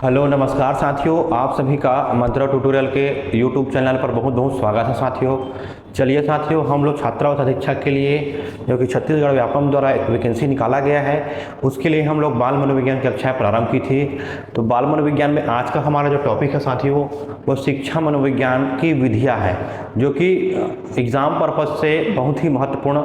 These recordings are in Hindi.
हेलो नमस्कार साथियों, आप सभी का मंत्रा ट्यूटोरियल के यूट्यूब चैनल पर बहुत बहुत स्वागत है साथियों। चलिए साथियों, हम लोग छात्रावास अधीक्षक के लिए जो कि छत्तीसगढ़ व्यापम द्वारा एक वैकेंसी निकाला गया है, उसके लिए हम लोग बाल मनोविज्ञान की कक्षाएं प्रारंभ की थी। तो बाल मनोविज्ञान में आज का हमारा जो टॉपिक है साथियों, वो शिक्षा मनोविज्ञान की विधियाँ है, जो कि एग्ज़ाम पर्पज़ से बहुत ही महत्वपूर्ण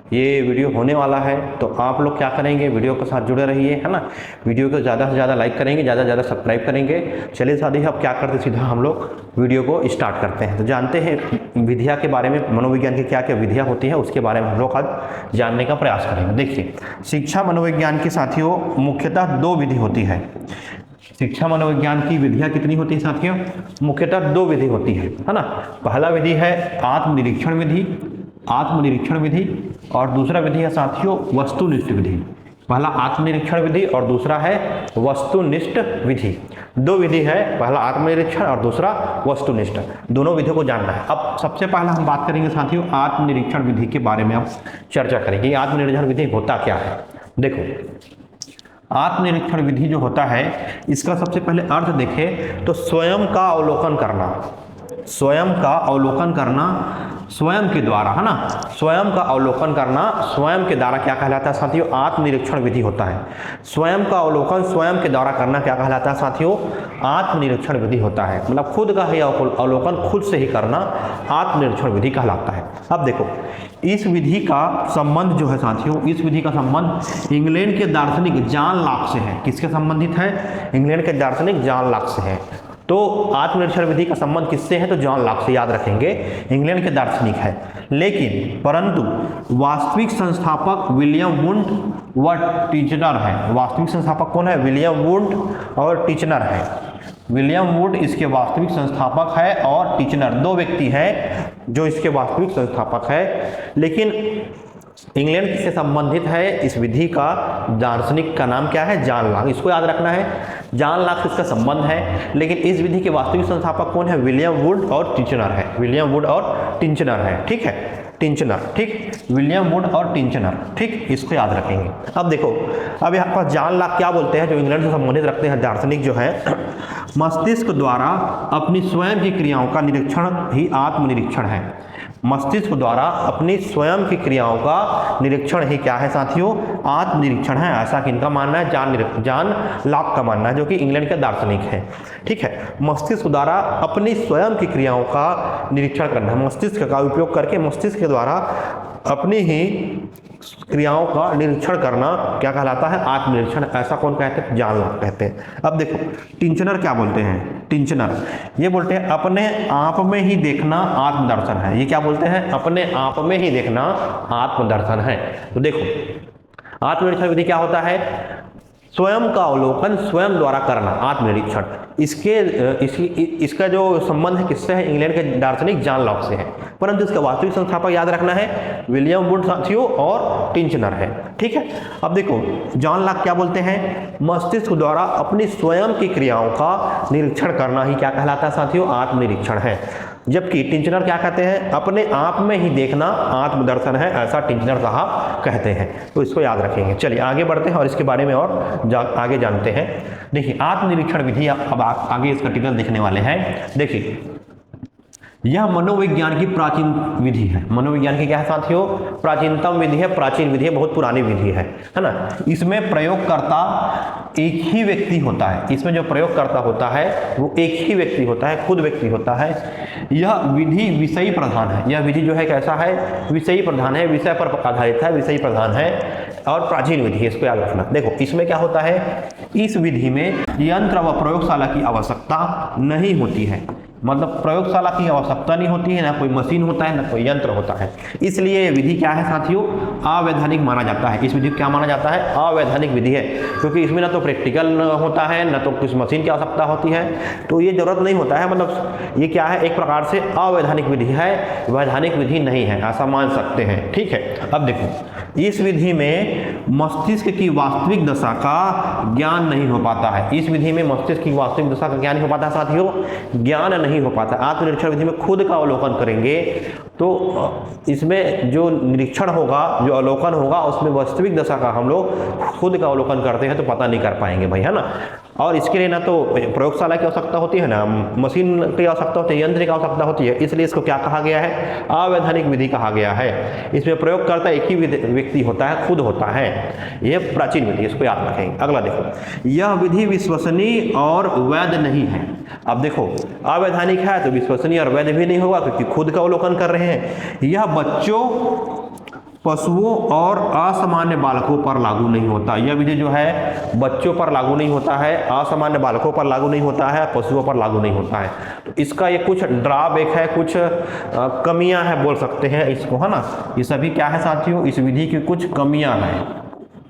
ये वीडियो होने वाला है। तो आप लोग क्या करेंगे, वीडियो के साथ जुड़े रहिए, है ना। वीडियो को ज़्यादा से ज़्यादा लाइक करेंगे, ज़्यादा से ज़्यादा सब्सक्राइब करेंगे। चलिए साथी, अब क्या करते सीधा हम लोग वीडियो को स्टार्ट करते हैं। तो जानते हैं विधिया के बारे में, मनोविज्ञान की क्या क्या विधियाँ होती हैं उसके बारे में हम लोग आज जानने का प्रयास करेंगे। देखिए, शिक्षा मनोविज्ञान की साथियों मुख्यतः दो विधि होती है। शिक्षा मनोविज्ञान की विधियाँ कितनी होती है साथियों? मुख्यतः दो विधि होती है ना। पहला विधि है आत्मनिरीक्षण विधि और दूसरा विधि है साथियों वस्तुनिष्ठ विधि। पहला आत्मनिरीक्षण विधि और दूसरा है वस्तुनिष्ठ विधि। दो विधि है, पहला आत्मनिरीक्षण और दूसरा वस्तुनिष्ठ। दोनों विधियों को जानना है। अब सबसे पहला हम बात करेंगे साथियों आत्मनिरीक्षण विधि के बारे में। अब चर्चा करेंगे आत्मनिरीक्षण विधि होता क्या है। देखो, आत्मनिरीक्षण विधि जो होता है, इसका सबसे पहले अर्थ देखें तो स्वयं का अवलोकन करना, स्वयं के द्वारा, है ना। स्वयं का अवलोकन करना, स्वयं के द्वारा क्या कहलाता है साथियों? आत्मनिरीक्षण विधि होता है। स्वयं का अवलोकन स्वयं के द्वारा करना क्या कहलाता है साथियों? आत्मनिरीक्षण विधि होता है। मतलब खुद का ही अवलोकन खुद से ही करना आत्मनिरीक्षण विधि कहलाता है। अब देखो, इस विधि का संबंध जो है साथियों, इस विधि का संबंध इंग्लैंड के दार्शनिक जॉन लॉक से है। किसके संबंधित है? इंग्लैंड के दार्शनिक जॉन लॉक से है। तो आत्मनिरीक्षण विधि का संबंध किससे है? तो जॉन लॉक से, याद रखेंगे, इंग्लैंड के दार्शनिक है। लेकिन परंतु वास्तविक संस्थापक विलियम वुंड व टिचनर है। वास्तविक संस्थापक कौन है? विलियम वुंड और टिचनर है। विलियम वुड इसके वास्तविक संस्थापक है और टिचनर, दो व्यक्ति हैं जो इसके वास्तविक संस्थापक है। लेकिन इंग्लैंड से संबंधित है इस विधि का दार्शनिक का नाम क्या है? John Locke. इसको याद रखना है, जॉन लॉक से इसका संबंध है। लेकिन इस विधि के वास्तविक संस्थापक कौन है? विलियम वुड और टिचनर है। विलियम वुड और टिचनर है, ठीक है, टिचनर, ठीक, विलियम वुड और टिचनर, ठीक, इसको याद रखेंगे। अब देखो, अब यहाँ पर जॉन लॉक क्या बोलते हैं, जो इंग्लैंड से संबंधित रखते हैं दार्शनिक जो है, मस्तिष्क द्वारा अपनी स्वयं की क्रियाओं का निरीक्षण ही आत्मनिरीक्षण है। मस्तिष्क द्वारा अपनी स्वयं की क्रियाओं का निरीक्षण ही क्या है साथियों? आत्मनिरीक्षण है। ऐसा किनका मानना है? जॉन लॉक का मानना है, जो कि इंग्लैंड के दार्शनिक है, ठीक है। मस्तिष्क द्वारा अपनी स्वयं की क्रियाओं का निरीक्षण करना, मस्तिष्क का उपयोग करके मस्तिष्क के द्वारा अपनी ही क्रियाओं का निरीक्षण करना क्या कहलाता है? आत्मनिरीक्षण। ऐसा कौन कहते हैं? जॉन लॉक कहते हैं। अब देखो, टिचनर क्या बोलते हैं? टिचनर ये बोलते हैं अपने आप में ही देखना आत्मदर्शन है। ये क्या बोलते हैं? अपने आप में ही देखना आत्मदर्शन है। तो देखो, आत्मनिरीक्षण विधि क्या होता है? स्वयं का अवलोकन स्वयं द्वारा करना, आत्मनिरीक्षण। इसका जो संबंध है किससे है? इंग्लैंड के दार्शनिक जॉन लॉक से है। परंतु इसका वास्तविक संस्थापक याद रखना है विलियम वुड साथियों और टिचनर है, ठीक है। अब देखो, जॉन लॉक क्या बोलते हैं? मस्तिष्क द्वारा अपनी स्वयं की क्रियाओं का निरीक्षण करना ही क्या कहलाता है साथियों? आत्मनिरीक्षण है। जबकि टिचनर क्या कहते हैं? अपने आप में ही देखना आत्मदर्शन है, ऐसा टिचनर साहब कहते हैं। तो इसको याद रखेंगे। चलिए आगे बढ़ते हैं और इसके बारे में और आगे जानते हैं। देखिए, आत्मनिरीक्षण विधि, अब आगे इसका टिकल देखने वाले हैं। देखिए, यह मनोविज्ञान की प्राचीन विधि है। मनोविज्ञान की क्या है साथियों? प्राचीनतम विधि है, प्राचीन विधि है, बहुत पुरानी विधि है ना। इसमें प्रयोगकर्ता एक ही व्यक्ति होता है। इसमें जो प्रयोगकर्ता होता है वो एक ही व्यक्ति होता है, खुद व्यक्ति होता है। यह विधि विषयी प्रधान है। यह विधि जो है कैसा है? विषयी प्रधान है, विषय पर आधारित है, विषयी प्रधान है और प्राचीन विधि है। इसको याद रखना। देखो, इसमें क्या होता है? इस विधि में यंत्र व प्रयोगशाला की आवश्यकता नहीं होती है। मतलब प्रयोगशाला की आवश्यकता नहीं होती है, ना कोई मशीन होता है, ना कोई यंत्र होता है। इसलिए विधि क्या है साथियों? अवैधानिक माना जाता है। इस विधि को क्या माना जाता है? अवैधानिक विधि है, क्योंकि इसमें ना तो प्रैक्टिकल होता है, ना तो कुछ मशीन की आवश्यकता होती है। तो ये जरूरत नहीं होता है। मतलब ये क्या है? एक प्रकार से अवैधानिक विधि है, वैधानिक विधि नहीं है, ऐसा मान सकते हैं, ठीक है। अब देखो, इस विधि में मस्तिष्क की वास्तविक दशा का ज्ञान नहीं हो पाता है। इस विधि में मस्तिष्क की वास्तविक दशा का ज्ञान नहीं हो पाता साथियों, ज्ञान नहीं हो पाता। आत्मनिरीक्षण विधि में खुद का अवलोकन करेंगे तो इसमें जो निरीक्षण होगा, जो अवलोकन होगा, उसमें वास्तविक दशा का हम लोग खुद का अवलोकन करते हैं तो पता नहीं कर पाएंगे भाई, है ना। और इसके लिए ना तो प्रयोगशाला की आवश्यकता होती है, ना मशीन की आवश्यकता होती है, यंत्र की आवश्यकता होती है, इसलिए इसको क्या कहा गया है, अवैधानिक विधि कहा गया है। इसमें प्रयोगकर्ता एक ही व्यक्ति होता है, खुद होता है। यह प्राचीन विधि, इसको याद रखेंगे। अगला देखो, यह विधि विश्वसनीय और वैध नहीं है। अब देखो, अवैधानिक है तो विश्वसनीय और वैध भी नहीं होगा, क्योंकि खुद का अवलोकन कर रहे हैं। यह बच्चों, पशुओं और असामान्य बालकों पर लागू नहीं होता। यह विधि जो है बच्चों पर लागू नहीं होता है, असामान्य बालकों पर लागू नहीं होता है, पशुओं पर लागू नहीं होता है। तो इसका ये कुछ ड्रॉबैक है, कुछ कमियां हैं बोल सकते हैं इसको, है ना। ये सभी क्या है साथियों, इस विधि की कुछ कमियां हैं।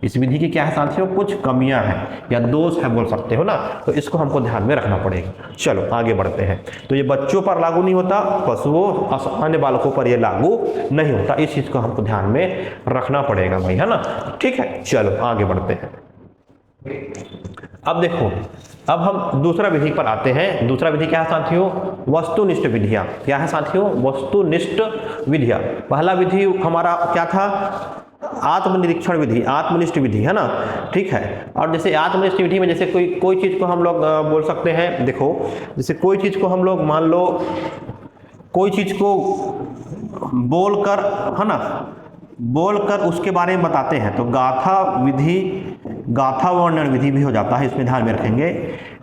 इस विधि की क्या है साथियों, कुछ कमियां हैं या दोष है बोल सकते हो ना। तो इसको हमको ध्यान में रखना पड़ेगा। चलो आगे बढ़ते हैं। तो ये बच्चों पर लागू नहीं होता, पशुओं अन्य बालकों पर ये लागू नहीं होता। इस चीज को हमको ध्यान में रखना पड़ेगा भाई, है ना। ठीक है, चलो आगे बढ़ते हैं। अब देखो, अब हम दूसरा विधि पर आते हैं। दूसरा विधि क्या है साथियों, वस्तुनिष्ठ विधियां। क्या है साथियों, वस्तुनिष्ठ विधियां। पहला विधि हमारा क्या था, आत्मनिरीक्षण विधि, आत्मनिष्ठ विधि, है ना। ठीक है। और जैसे आत्मनिष्ठ विधि में जैसे कोई चीज को हम लोग बोल सकते हैं, देखो जैसे कोई चीज को हम लोग मान लो, कोई चीज को बोलकर, है ना, बोलकर उसके बारे में बताते हैं तो गाथा विधि, गाथा वर्णन विधि भी हो जाता है, इसमें ध्यान में रखेंगे।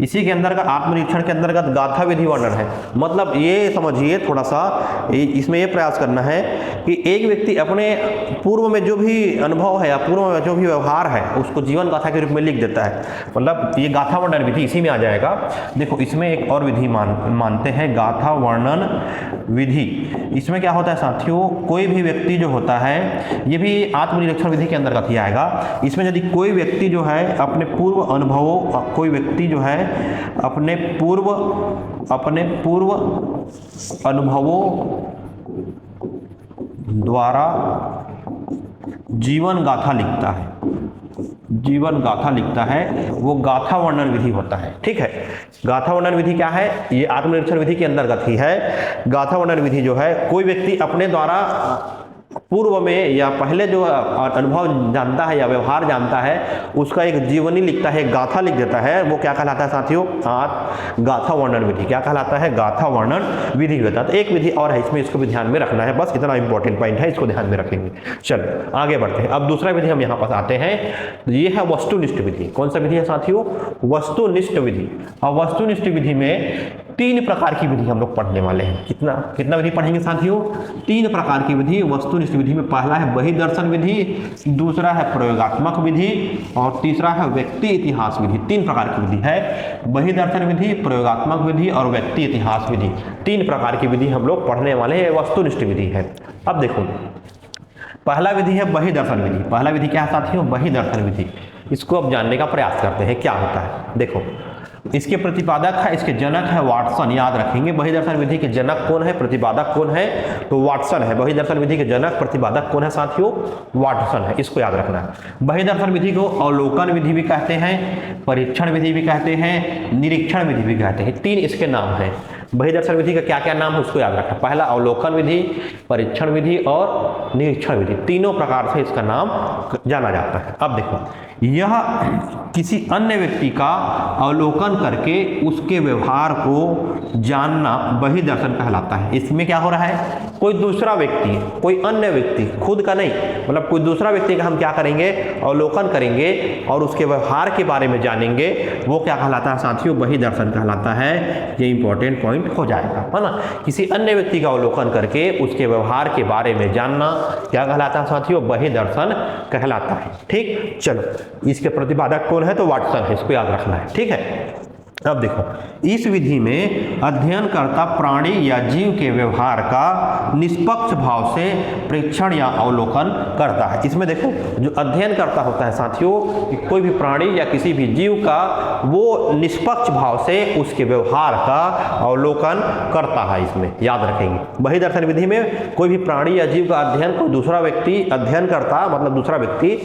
इसी के अंतर्गत आत्मनिरीक्षण के अंतर्गत गाथा विधि वर्णन है। मतलब ये समझिए थोड़ा सा, इसमें ये प्रयास करना है कि एक व्यक्ति अपने पूर्व में जो भी अनुभव है या पूर्व में जो भी व्यवहार है उसको जीवन गाथा के रूप में लिख देता है। मतलब ये गाथा वर्णन विधि इसी में आ जाएगा। देखो इसमें एक और विधि मानते हैं, गाथा वर्णन विधि। इसमें क्या होता है साथियों, कोई भी व्यक्ति जो होता है, ये भी आत्मनिरीक्षण विधि के अंतर्गत ही आएगा। इसमें यदि कोई व्यक्ति जो है अपने पूर्व अनुभवों, कोई व्यक्ति जो है अपने पूर्व अनुभवों द्वारा जीवन गाथा लिखता है, जीवन गाथा लिखता है, वो गाथा वर्णन विधि होता है। ठीक है। गाथा वर्णन विधि क्या है, ये आत्मनिरीक्षण विधि के अंतर्गत ही है। गाथा वर्णन विधि जो है, कोई व्यक्ति अपने द्वारा पूर्व में या पहले जो अनुभव जानता है या व्यवहार जानता है उसका एक जीवनी लिखता है, गाथा लिख देता है, वो क्या कहलाता है साथियों, गाथा वर्णन विधि। क्या कहलाता है, गाथा वर्णन विधि होता है। तो एक विधि और है इसमें, इसको भी ध्यान में रखना है, बस इतना इंपॉर्टेंट पॉइंट है, इसको ध्यान में रखेंगे। चलो आगे बढ़ते हैं। अब दूसरा विधि हम यहाँ पास आते हैं, ये है वस्तुनिष्ठ विधि। कौन सा विधि है साथियों, वस्तुनिष्ठ विधि। और वस्तुनिष्ठ विधि में 3 प्रकार की विधि हम लोग पढ़ने वाले हैं। कितना विधि पढ़ेंगे साथियों, 3 प्रकार की विधि वस्तुनिष्ठ विधि में। पहला है बहिर्दर्शन विधि, दूसरा है प्रयोगात्मक विधि और तीसरा है व्यक्ति इतिहास विधि। 3 प्रकार की विधि है, बहिर्दर्शन विधि, प्रयोगात्मक विधि और व्यक्ति इतिहास विधि। 3 प्रकार की विधि हम लोग पढ़ने वाले हैं, वस्तुनिष्ठ विधि है। अब देखो, पहला विधि है बहिर्दर्शन विधि। पहला विधि क्या है साथियों, बहिर्दर्शन विधि। इसको अब जानने का प्रयास करते हैं क्या होता है। देखो इसके प्रतिपादक है, इसके जनक है वाटसन, याद रखेंगे। बहिर्दर्शन विधि के जनक कौन है, प्रतिपादक कौन है, तो वाटसन है। बहिर्दर्शन विधि के जनक प्रतिपादक कौन है साथियों, वाटसन है, इसको याद रखना है। बहिर्दर्शन विधि को अवलोकन विधि भी कहते हैं, परीक्षण विधि भी कहते हैं, निरीक्षण विधि भी कहते हैं। 3 इसके नाम हैं। बहिर्दर्शन विधि का क्या क्या नाम है उसको याद रखना। पहला अवलोकन विधि, परीक्षण विधि और निरीक्षण विधि। तीनों प्रकार से इसका नाम जाना जाता है। अब देखो, यह किसी अन्य व्यक्ति का अवलोकन करके उसके व्यवहार को जानना बहिर्दर्शन कहलाता है। इसमें क्या हो रहा है, कोई दूसरा व्यक्ति, कोई अन्य व्यक्ति, खुद का नहीं, मतलब कोई दूसरा व्यक्ति का हम क्या करेंगे, अवलोकन करेंगे और उसके व्यवहार के बारे में जानेंगे, वो क्या कहलाता है साथियों, बहिर्दर्शन कहलाता है। ये इंपॉर्टेंट पॉइंट हो जाएगा, है ना। किसी अन्य व्यक्ति का अवलोकन करके उसके व्यवहार के बारे में जानना क्या कहलाता है साथियों, बहिर्दर्शन कहलाता है। ठीक, चलो इसके प्रतिपादक कौन है, तो वाटसन है, इसको याद रखना है। ठीक है। अब देखो, इस विधि में अध्ययनकर्ता प्राणी या जीव के व्यवहार का निष्पक्ष भाव से परीक्षण या अवलोकन करता है। इसमें देखो, जो अध्ययन करता होता है साथियों, कि कोई भी प्राणी या किसी भी जीव का वो निष्पक्ष भाव से उसके व्यवहार का अवलोकन करता है, इसमें याद रखेंगे। बहिर्दर्शन विधि में कोई भी प्राणी या जीव का अध्ययन कोई दूसरा व्यक्ति अध्ययन करता, मतलब दूसरा व्यक्ति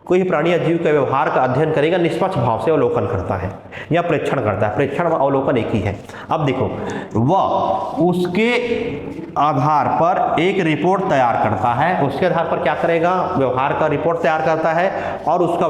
कोई प्राणी या जीव के व्यवहार का अध्ययन करेगा, निष्पक्ष भाव से अवलोकन करता है या प्रेक्षण करता है। प्रेक्षण व अवलोकन एक ही है। अब देखो, वह उसके आधार पर एक रिपोर्ट तैयार करता है। उसके आधार पर क्या करेगा? व्यवहार का रिपोर्ट तैयार करता है और उसका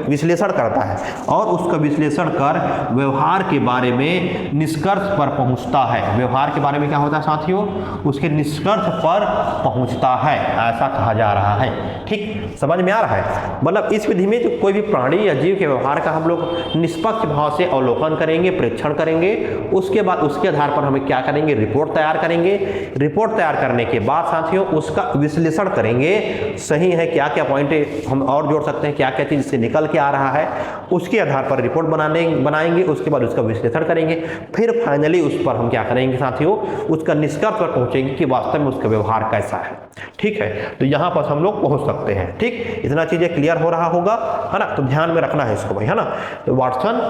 विश्लेषण करता है, और उसका विश्लेषण कर व्यवहार के बारे में निष्कर्ष पर पहुंचता है। व्यवहार के बारे में क्या होता है साथियों? उसके निष्कर्ष पर पहुंचता है, ऐसा कहा जा रहा है। ठीक, समझ में आ रहा है? मतलब इस विधि में जो कोई भी प्राणी या जीव के व्यवहार का हम लोग निष्पक्ष भाव से अवलोकन करेंगे, प्रेक्षण करेंगे। उसके बाद उसके आधार पर हमें क्या करेंगे? रिपोर्ट तैयार करेंगे। रिपोर्ट तैयार करने के बाद साथियों उसका विश्लेषण करेंगे। सही है, क्या क्या पॉइंट हम और जोड़ सकते हैं, क्या क्या चीज इससे निकल के आ रहा है, उसके आधार पर रिपोर्ट बनाएंगे। उसके बाद उसका विश्लेषण करेंगे। फिर फाइनली उस पर हम क्या करेंगे साथियों? उसका निष्कर्ष पर पहुंचेंगे कि वास्तव में उसका व्यवहार कैसा है। ठीक है, तो यहां पर हम लोग पहुंच सकते हैं। ठीक, इतना चीजें क्लियर हो रहा होगा, है ना? तो ध्यान में रखना है इसको भाई, है ना? तो वाटसन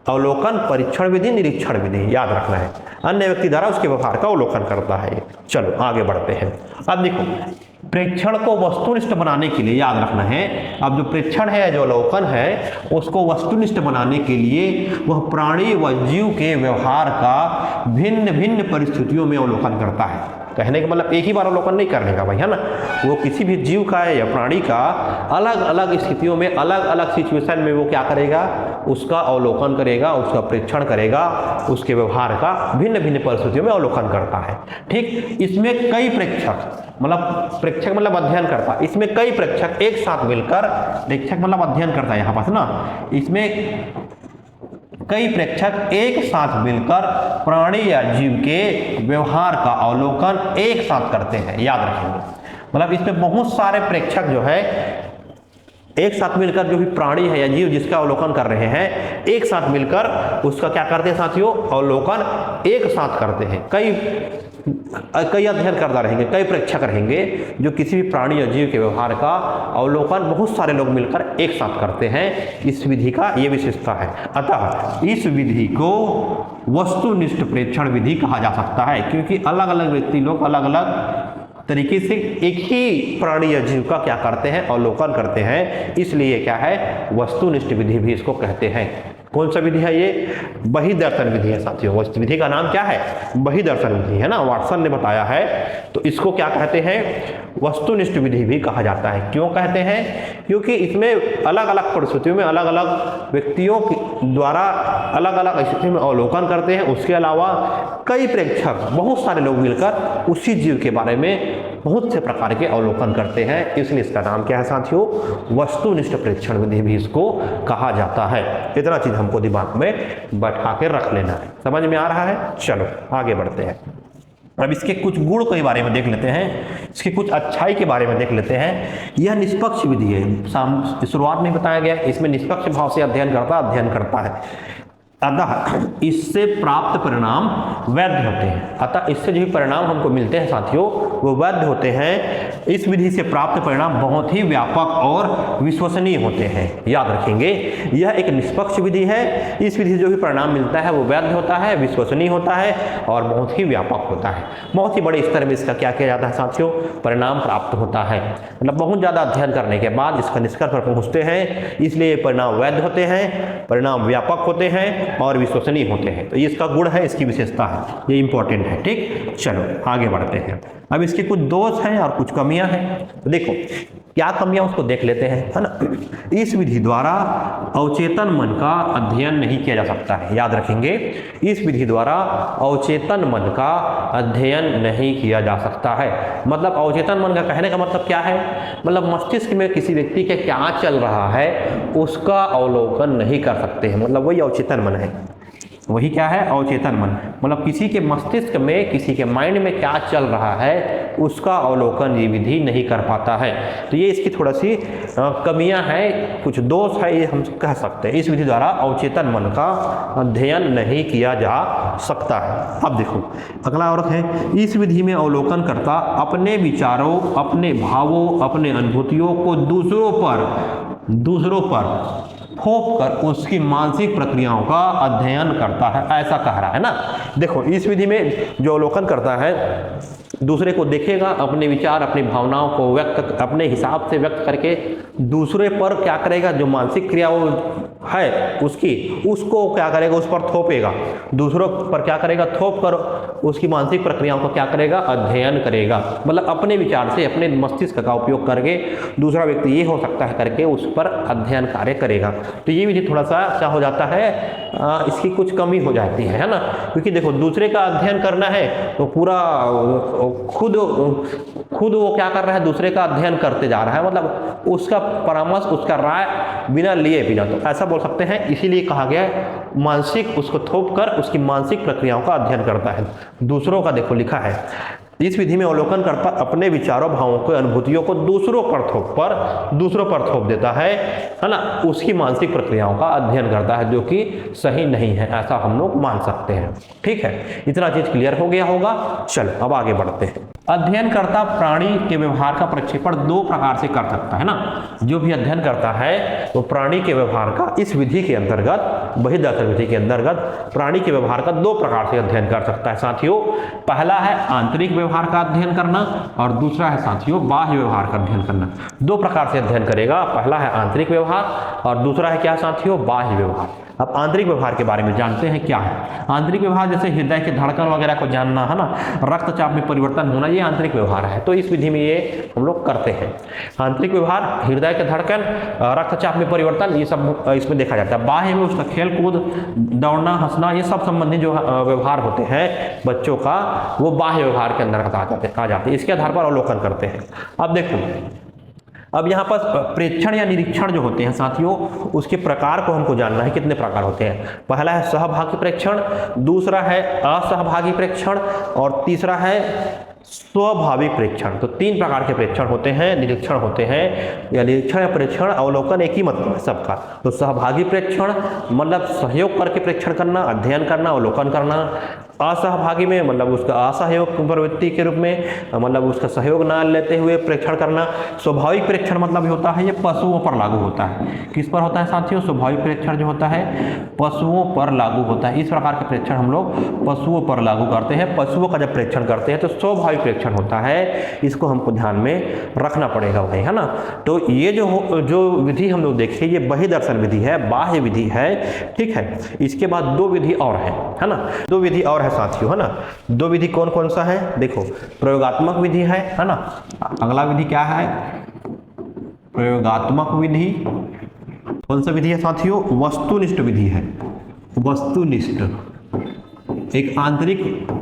अवलोकन, परीक्षण विधि, निरीक्षण विधि याद रखना है। अन्य व्यक्ति द्वारा उसके व्यवहार का अवलोकन करता है। चलो आगे बढ़ते हैं। अब देखो, प्रेक्षण को वस्तुनिष्ठ बनाने के लिए याद रखना है। अब जो प्रेक्षण है, जो अवलोकन है, उसको वस्तुनिष्ठ बनाने के लिए वह प्राणी व जीव के व्यवहार का भिन्न भिन्न परिस्थितियों में अवलोकन करता है। कहने का मतलब एक ही बार अवलोकन नहीं करने का भाई, है ना? वो किसी भी जीव का या प्राणी का अलग अलग स्थितियों में, अलग अलग सिचुएशन में वो क्या करेगा? उसका अवलोकन करेगा, उसका प्रेक्षण करेगा, उसके व्यवहार का भिन्न भिन्न परिस्थितियों में अवलोकन करता है। ठीक, इसमें कई प्रेक्षक, मतलब प्रेक्षक मतलब अध्ययन करता, इसमें कई प्रेक्षक एक साथ मिलकर, प्रेक्षक मतलब अध्ययन करता है यहाँ पास ना, इसमें कई प्रेक्षक एक साथ मिलकर प्राणी या जीव के व्यवहार का अवलोकन एक साथ करते हैं। याद रखेंगे, मतलब इसमें बहुत सारे प्रेक्षक जो है एक साथ मिलकर, जो भी प्राणी है या जीव जिसका अवलोकन कर रहे हैं, एक साथ मिलकर उसका क्या करते हैं साथियों? अवलोकन एक साथ करते हैं। कई अध्ययन करता रहेंगे, कई प्रेक्षक रहेंगे जो किसी भी प्राणी या जीव के व्यवहार का अवलोकन बहुत सारे लोग मिलकर एक साथ करते हैं। इस विधि का ये विशेषता है। अतः इस विधि को वस्तुनिष्ठ प्रेक्षण विधि कहा जा सकता है, क्योंकि अलग अलग व्यक्ति लोग अलग अलग तरीके से एक ही प्राणी या जीव का क्या करते हैं? अवलोकन करते हैं। इसलिए क्या है? वस्तुनिष्ठ विधि भी इसको कहते हैं। कौन सा विधि है ये? बहिर्दर्शन विधि है साथियों। वस्तु विधि का नाम क्या है? बहिर्दर्शन विधि है ना, वाटसन ने बताया है। तो इसको क्या कहते हैं? वस्तुनिष्ठ विधि भी कहा जाता है। क्यों कहते हैं? क्योंकि इसमें अलग अलग परिस्थितियों में अलग अलग व्यक्तियों द्वारा अलग अलग स्थिति में अवलोकन करते हैं। उसके अलावा कई प्रेक्षक, बहुत सारे लोग मिलकर उसी जीव के बारे में बहुत से प्रकार के अवलोकन करते हैं। इसलिए इसका नाम क्या है साथियों? वस्तुनिष्ठ प्रेक्षण विधि भी इसको कहा जाता है। इतना चीज हमको दिमाग में बैठा के रख लेना है। समझ में आ रहा है? चलो आगे बढ़ते हैं। अब इसके कुछ गुण के बारे में देख लेते हैं, इसके कुछ अच्छाई के बारे में देख लेते हैं। यह निष्पक्ष विधि है। शुरुआत में बताया गया, इसमें निष्पक्ष भाव से अध्ययन करता है। अतः इससे प्राप्त परिणाम वैध होते हैं। अतः इससे जो परिणाम हमको मिलते हैं साथियों, वो वैध होते हैं। इस विधि से प्राप्त परिणाम बहुत ही व्यापक और विश्वसनीय होते हैं। याद रखेंगे, यह एक निष्पक्ष विधि है। इस विधि से जो भी परिणाम मिलता है वो वैध होता है, विश्वसनीय होता है और बहुत ही व्यापक होता है। बहुत ही बड़े स्तर में इसका क्या किया जाता है साथियों? परिणाम प्राप्त होता है। मतलब बहुत ज़्यादा अध्ययन करने के बाद इसका निष्कर्ष पर पहुँचते हैं। इसलिए परिणाम वैध होते हैं, परिणाम व्यापक होते हैं और विश्वसनीय होते हैं। तो ये इसका गुण है, इसकी विशेषता है, ये इंपॉर्टेंट है। ठीक, चलो आगे बढ़ते हैं। अब इसके कुछ दोष हैं और कुछ कमियां हैं। तो देखो क्या कमियां उसको देख लेते हैं, है ना। इस विधि द्वारा अवचेतन मन का अध्ययन नहीं किया जा सकता है। याद रखेंगे, इस विधि द्वारा अवचेतन मन का अध्ययन नहीं किया जा सकता है। मतलब अवचेतन मन का कहने का मतलब क्या है? मतलब मस्तिष्क में किसी व्यक्ति के क्या चल रहा है उसका अवलोकन नहीं कर सकते हैं। मतलब वही अवचेतन मन है। वही क्या है? अवचेतन मन। मतलब किसी के मस्तिष्क में, किसी के माइंड में क्या चल रहा है उसका अवलोकन ये विधि नहीं कर पाता है। तो ये इसकी थोड़ा सी कमियां हैं, कुछ दोष है, ये हम कह सकते हैं। इस विधि द्वारा अवचेतन मन का अध्ययन नहीं किया जा सकता है। अब देखो अगला और है, इस विधि में अवलोकन करता अपने विचारों, अपने भावों, अपने अनुभूतियों को दूसरों पर थोप कर उसकी मानसिक प्रक्रियाओं का अध्ययन करता है, ऐसा कह रहा है ना। देखो इस विधि में जो अवलोकन करता है, दूसरे को देखेगा, अपने विचार अपनी भावनाओं को व्यक्त अपने हिसाब से व्यक्त करके दूसरे पर क्या करेगा, जो मानसिक क्रिया वो है उसको क्या करेगा, उस पर थोपेगा, दूसरों पर क्या करेगा, थोप कर उसकी मानसिक प्रक्रियाओं को क्या करेगा, अध्ययन करेगा। मतलब अपने विचार से अपने मस्तिष्क का उपयोग करके दूसरा व्यक्ति ये हो सकता है करके उस पर अध्ययन कार्य करेगा। तो ये विधि थोड़ा सा क्या हो जाता है, इसकी कुछ कमी हो जाती है ना, क्योंकि देखो दूसरे का अध्ययन करना है तो पूरा खुद वो क्या कर रहा है, दूसरे का अध्ययन करते जा रहा है, मतलब उसका परामर्श उसका राय बिना लिए बिना, तो ऐसा बोल सकते हैं। इसीलिए कहा गया मानसिक, उसको थोप कर उसकी मानसिक प्रक्रियाओं का अध्ययन करता है। दूसरों का देखो लिखा है, इस विधि में अवलोकन करता अपने विचारों भावों को अनुभूतियों को दूसरों पर थोप देता है ना, उसकी मानसिक प्रक्रियाओं का अध्ययन करता है, जो कि सही नहीं है, ऐसा हम लोग मान सकते हैं। ठीक है, इतना चीज क्लियर हो गया होगा। चलो अब आगे बढ़ते हैं। अध्ययनकर्ता प्राणी के व्यवहार का प्रक्षेपण दो प्रकार से कर सकता है ना। जो भी अध्ययन करता है वो प्राणी के व्यवहार का इस विधि के अंतर्गत, बहिर्दर्शन विधि के अंतर्गत प्राणी के व्यवहार का दो प्रकार से अध्ययन कर सकता है साथियों। पहला है आंतरिक व्यवहार का अध्ययन करना और दूसरा है साथियों बाह्य व्यवहार का अध्ययन करना। दो प्रकार से अध्ययन करेगा, पहला है आंतरिक व्यवहार और दूसरा है क्या साथियों, बाह्य व्यवहार। अब आंतरिक व्यवहार के बारे में जानते हैं क्या है। आंतरिक व्यवहार जैसे हृदय के धड़कन वगैरह को जानना है ना, रक्तचाप में परिवर्तन होना, ये आंतरिक व्यवहार है। तो इस विधि में ये हम लोग करते हैं। आंतरिक व्यवहार, हृदय के धड़कन, रक्तचाप में परिवर्तन, ये सब इसमें देखा जाता है। बाह्य में उसका खेल कूद, दौड़ना, हंसना, ये सब संबंधी जो व्यवहार होते हैं बच्चों का, वो बाह्य व्यवहार के अंदर आ जाते हैं। इसके आधार पर अवलोकन करते हैं। अब देखो, अब यहाँ पर प्रेक्षण या निरीक्षण जो होते हैं साथियों, उसके प्रकार को हमको जानना है, कितने प्रकार होते हैं। पहला है सहभागी प्रेक्षण, दूसरा है असहभागी प्रेक्षण और तीसरा है स्वाभाविक प्रेक्षण। तो तीन प्रकार के प्रेक्षण होते हैं, निरीक्षण होते हैं, या निरीक्षण या प्रेक्षण अवलोकन एक ही मतलब है सबका। तो सहभागी प्रेक्षण मतलब सहयोग करके प्रेक्षण करना, अध्ययन करना, अवलोकन करना। असहभागी में मतलब उसका असहयोग प्रवृत्ति के रूप में, मतलब उसका सहयोग ना लेते हुए प्रेक्षण करना। स्वाभाविक प्रेक्षण मतलब होता है ये पशुओं पर लागू होता है। किस पर होता है साथियों, स्वाभाविक प्रेक्षण जो होता है पशुओं पर लागू होता है। इस प्रकार के प्रेक्षण हम लोग पशुओं पर लागू करते हैं। पशुओं का जब प्रेक्षण करते हैं तो स्वाभाविक प्रेक्षण होता है, इसको हमको ध्यान में रखना पड़ेगा भाई, है ना। तो ये जो विधि हम लोग देखें, ये बहिर्दर्शन विधि है, बाह्य विधि है। ठीक है, इसके बाद दो विधि और है ना, दो विधि और है साथियों, है ना। दो विधि कौन कौन सा है, देखो प्रयोगात्मक विधि है ना। अगला विधि क्या है, प्रयोगात्मक विधि। कौन सा विधि है साथियों, वस्तुनिष्ठ विधि है। वस्तुनिष्ठ एक आंतरिक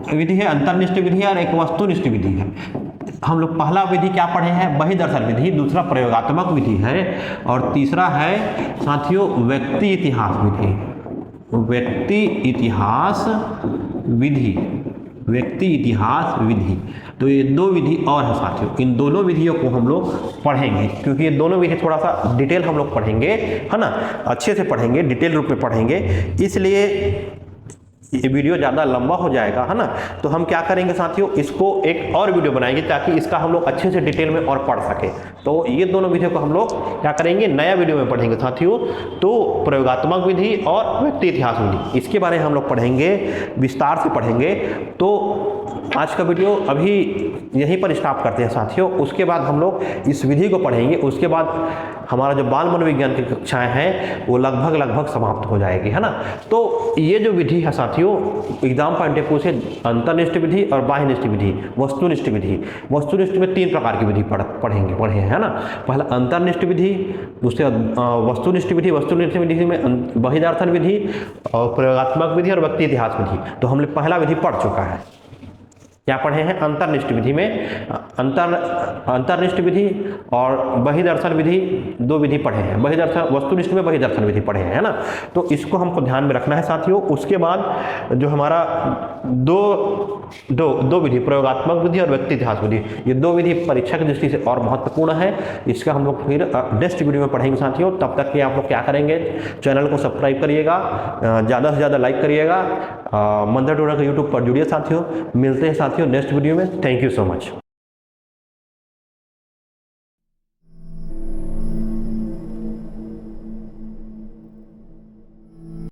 विधि है, अंतर्निष्ठ विधि है और एक वस्तुनिष्ठ विधि है। हम लोग पहला विधि क्या पढ़े हैं, बहिर्दर्शन विधि, दूसरा प्रयोगात्मक विधि है और तीसरा है साथियों व्यक्ति इतिहास विधि। व्यक्ति इतिहास विधि, व्यक्ति इतिहास विधि। तो ये दो विधि और है साथियों। इन दोनों विधियों को हम लोग पढ़ेंगे, क्योंकि ये दोनों विधि थोड़ा सा डिटेल हम लोग पढ़ेंगे, है ना, अच्छे से पढ़ेंगे, डिटेल रूप में पढ़ेंगे। इसलिए ये वीडियो ज़्यादा लंबा हो जाएगा, है ना। तो हम क्या करेंगे साथियों, इसको एक और वीडियो बनाएंगे ताकि इसका हम लोग अच्छे से डिटेल में और पढ़ सके। तो ये दोनों विधियों को हम लोग क्या करेंगे, नया वीडियो में पढ़ेंगे साथियों। तो प्रयोगात्मक विधि और व्यक्ति इतिहास विधि, इसके बारे में हम लोग पढ़ेंगे, विस्तार से पढ़ेंगे। तो आज का वीडियो अभी यहीं पर स्टॉप करते हैं साथियों। उसके बाद हम लोग इस विधि को पढ़ेंगे। उसके बाद हमारा जो बाल मनोविज्ञान की कक्षाएं हैं वो लगभग समाप्त हो जाएगी, है ना। तो ये जो विधि है साथियों, एग्जाम पॉइंट ऑफ व्यू से अंतर्निष्ठ विधि और बाह्यनिष्ठ विधि, वस्तुनिष्ठ विधि। वस्तुनिष्ठ में तीन प्रकार की विधि पढ़े हैं, है ना। पहला अंतर्निष्ठ विधि, दूसरे वस्तुनिष्ठ विधि। वस्तुनिष्ठ विधि में बहिर्दर्शन विधि और प्रयोगात्मक विधि और व्यक्ति इतिहास विधि। तो हमने पहला विधि पढ़ चुका है। क्या पढ़े हैं, अंतर्निष्ठ विधि में अंतर्निष्ठ विधि और बहिर्दर्शन विधि, दो विधि पढ़े हैं। बहिर्दर्शन, वस्तुनिष्ठ में बहिर्दर्शन विधि पढ़े हैं, है ना। तो इसको हमको ध्यान में रखना है साथियों। उसके बाद जो हमारा दो विधि, प्रयोगात्मक विधि और व्यक्ति इतिहास विधि, ये दो विधि परीक्षा की दृष्टि से और महत्वपूर्ण है। इसका हम लोग फिर नेक्स्ट वीडियो में पढ़ेंगे साथियों। तब तक के आप लोग क्या करेंगे, चैनल को सब्सक्राइब करिएगा, ज़्यादा से ज़्यादा लाइक करिएगा, मंत्र ट्यूटर के यूट्यूब पर जुड़िए साथियों। मिलते हैं साथियों नेक्स्ट वीडियो में। Thank you so much.